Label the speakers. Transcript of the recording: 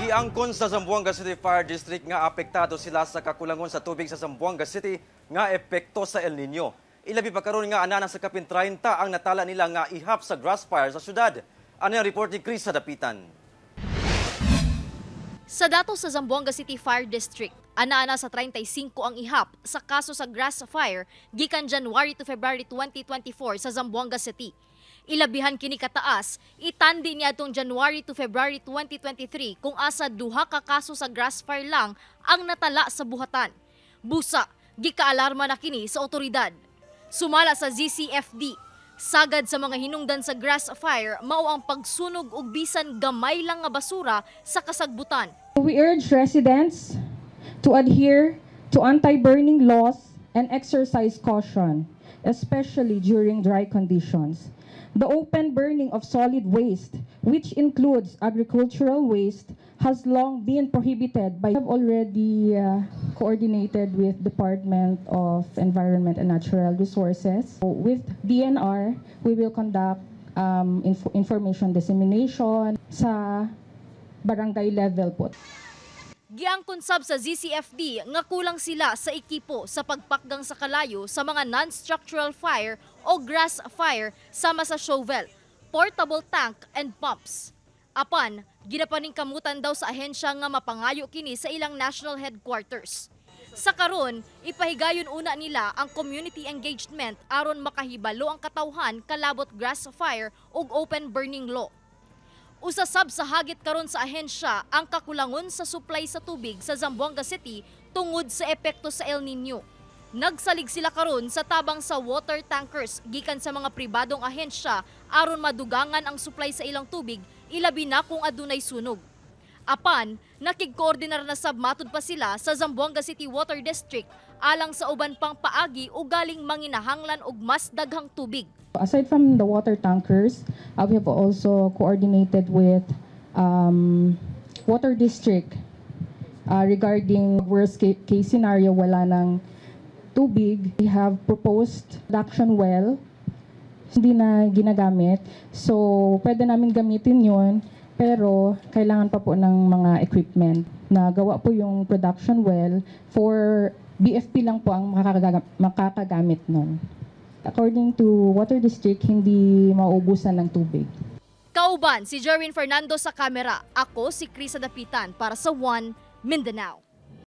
Speaker 1: Giangkon sa Zamboanga City Fire District nga apektado sila sa kakulangon sa tubig sa Zamboanga City nga epekto sa El Nino. Ilabi pa karon nga anana sa kapin 30 ang natala nila nga ihap sa grass fire sa syudad. Ano yung report ni Chris sa Dapitan?
Speaker 2: Sa datos sa Zamboanga City Fire District, ana-ana sa 35 ang ihap sa kaso sa grass fire gikan January to February 2024 sa Zamboanga City. Ilabihan kini kataas, itandi niya atong January to February 2023 kung asa duha ka kaso sa grass fire lang ang natala sa buhatan. Busa, gikaalarma na kini sa otoridad. Sumala sa ZCFD, sagad sa mga hinungdan sa grass fire mao ang pagsunog og bisan gamay lang nga basura sa kasagbutan.
Speaker 3: We urge residents to adhere to anti-burning laws and exercise caution, especially during dry conditions. The open burning of solid waste, which includes agricultural waste, has long been prohibited by. We have already coordinated with Department of Environment and Natural Resources. With DNR, we will conduct information dissemination sa barangay level po.
Speaker 2: Giangkon sab sa ZCFD nga kulang sila sa ekipo sa pagpakgang sa kalayo sa mga non-structural fire o grass fire sama sa shovel, portable tank and pumps. Apan, ginapaning kamutan daw sa ahensya nga mapangayo kini sa ilang national headquarters. Sa karon, ipahigayon una nila ang community engagement aron makahibalo ang katawhan kalabot grass fire ug open burning law. Usasab sa hagit karon sa ahensya ang kakulangon sa supply sa tubig sa Zamboanga City tungod sa epekto sa El Nino. Nagsalig sila karon sa tabang sa water tankers gikan sa mga pribadong ahensya aron madugangan ang supply sa ilang tubig ilabi na kung adunay sunog. Apan, nakigkoordinar na sab matud pa sila sa Zamboanga City Water District alang sa uban pang paagi o galing manginahanglan og mas daghang tubig.
Speaker 3: Aside from the water tankers, we have also coordinated with Water District regarding worst case scenario, wala ng tubig. We have proposed production well, hindi na ginagamit. So, pwede namin gamitin yun, pero kailangan pa po ng mga equipment. Nagawa po yung production well for BFP lang po ang makakagamit nun. According to Water District, hindi maubusan ng tubig.
Speaker 2: Kauban si Jerwin Fernando sa kamera. Ako si Chris sa Dapitan para sa One Mindanao.